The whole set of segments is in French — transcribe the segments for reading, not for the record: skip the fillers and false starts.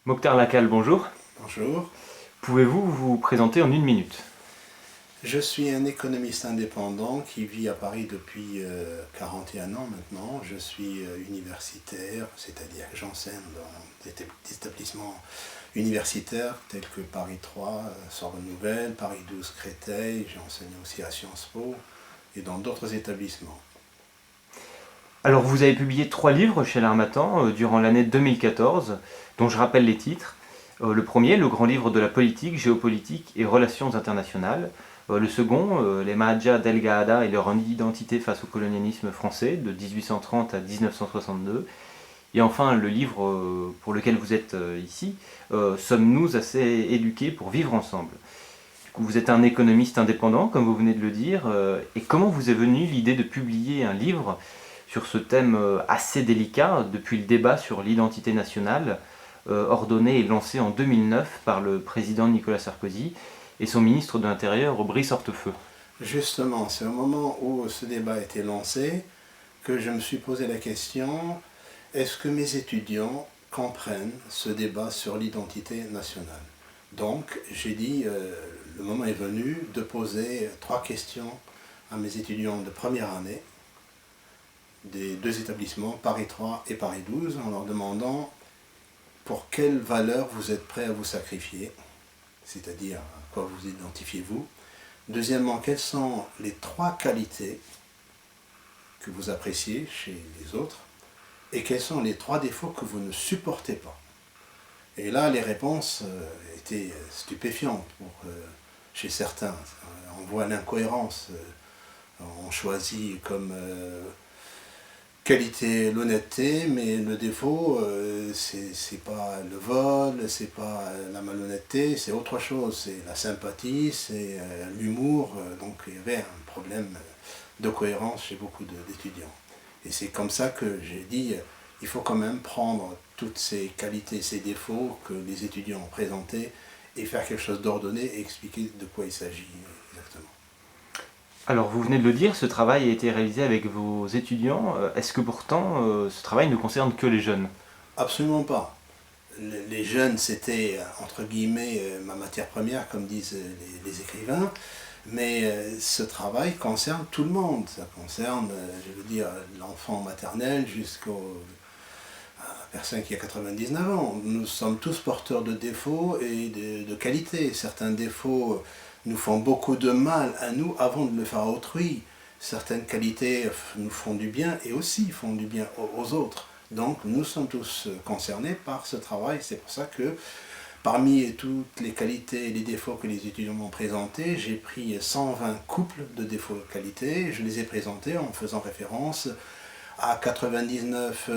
Mokhtar Lakal, bonjour. Bonjour, Pouvez-vous vous présenter en une minute? je suis un économiste indépendant qui vit à Paris depuis 41 ans maintenant. Je suis universitaire, c'est-à-dire que j'enseigne dans des établissements universitaires tels que Paris 3, Sorbonne Nouvelle, Paris 12, Créteil. J'ai enseigné aussi à Sciences Po et dans d'autres établissements. Alors, vous avez publié 3 livres chez l'Harmattan durant l'année 2014, dont je rappelle les titres. Le premier, le grand livre de la politique, géopolitique et relations internationales. Le second, les Mahadja Delgado et leur identité face au colonialisme français, de 1830 à 1962. Et enfin, le livre pour lequel vous êtes ici, Sommes-nous assez éduqués pour vivre ensemble? Du coup, vous êtes un économiste indépendant, comme vous venez de le dire, et comment vous est venue l'idée de publier un livre sur ce thème assez délicat depuis le débat sur l'identité nationale, ordonné et lancé en 2009 par le président Nicolas Sarkozy et son ministre de l'Intérieur Brice Hortefeux? Justement, c'est au moment où ce débat a été lancé que je me suis posé la question, est-ce que mes étudiants comprennent ce débat sur l'identité nationale? Donc j'ai dit, le moment est venu de poser 3 questions à mes étudiants de première année des deux établissements, Paris 3 et Paris 12, en leur demandant pour quelles valeurs vous êtes prêts à vous sacrifier, c'est-à-dire à quoi vous identifiez-vous. Deuxièmement, quelles sont les 3 qualités que vous appréciez chez les autres et quels sont les 3 défauts que vous ne supportez pas. Et là, les réponses étaient stupéfiantes chez certains. On voit l'incohérence. On choisit comme qualité l'honnêteté, mais le défaut, c'est pas le vol, c'est pas la malhonnêteté, c'est autre chose. C'est la sympathie, c'est l'humour. Donc il y avait un problème de cohérence chez beaucoup d'étudiants. Et c'est comme ça que j'ai dit, il faut quand même prendre toutes ces qualités, ces défauts que les étudiants ont présentés et faire quelque chose d'ordonné et expliquer de quoi il s'agit exactement. Alors, vous venez de le dire, ce travail a été réalisé avec vos étudiants. Est-ce que pourtant ce travail ne concerne que les jeunes? Absolument pas. Les jeunes, c'était entre guillemets ma matière première, comme disent les écrivains, mais ce travail concerne tout le monde. Ça concerne, je veux dire, l'enfant maternel jusqu'au personne qui a 99 ans. Nous sommes tous porteurs de défauts et de qualités. Certains défauts nous font beaucoup de mal à nous avant de le faire à autrui. Certaines qualités nous font du bien et aussi font du bien aux autres. Donc nous sommes tous concernés par ce travail. C'est pour ça que parmi toutes les qualités et les défauts que les étudiants m'ont présentés, j'ai pris 120 couples de défauts et qualités. Je les ai présentés en faisant référence à 99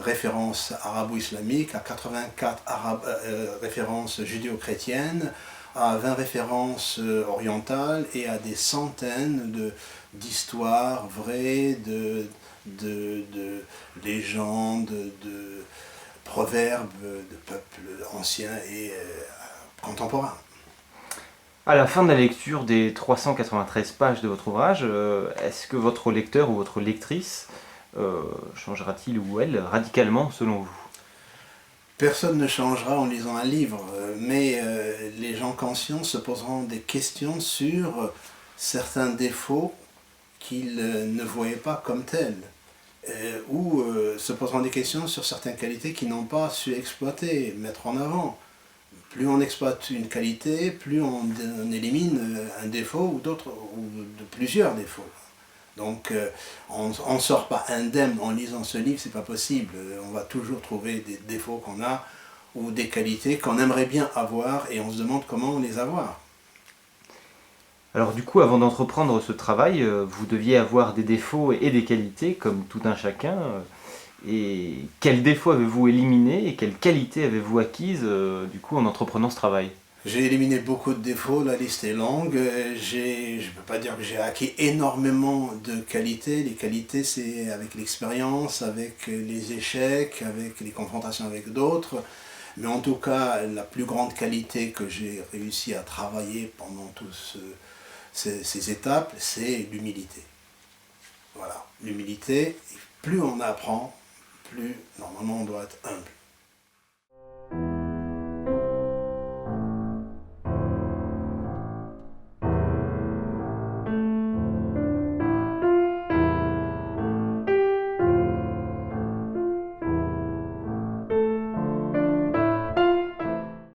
références arabo-islamiques, à 84 références judéo-chrétiennes, à 20 références orientales et à des centaines d'histoires vraies, de légendes, de proverbes de peuples anciens et contemporains. À la fin de la lecture des 393 pages de votre ouvrage, est-ce que votre lecteur ou votre lectrice changera-t-il ou elle radicalement selon vous? Personne ne changera en lisant un livre, mais les gens conscients se poseront des questions sur certains défauts qu'ils ne voyaient pas comme tels, ou se poseront des questions sur certaines qualités qu'ils n'ont pas su exploiter, mettre en avant. Plus on exploite une qualité, plus on élimine un défaut ou d'autres, ou de plusieurs défauts. Donc on ne sort pas indemne en lisant ce livre, c'est pas possible. On va toujours trouver des défauts qu'on a ou des qualités qu'on aimerait bien avoir et on se demande comment les avoir. Alors du coup, avant d'entreprendre ce travail, vous deviez avoir des défauts et des qualités, comme tout un chacun. Et quels défauts avez-vous éliminés et quelles qualités avez-vous acquises du coup en entreprenant ce travail? J'ai éliminé beaucoup de défauts, la liste est longue. Je ne peux pas dire que j'ai acquis énormément de qualités. Les qualités, c'est avec l'expérience, avec les échecs, avec les confrontations avec d'autres. Mais en tout cas, la plus grande qualité que j'ai réussi à travailler pendant toutes ces étapes, c'est l'humilité. Voilà, l'humilité, plus on apprend, plus normalement on doit être humble.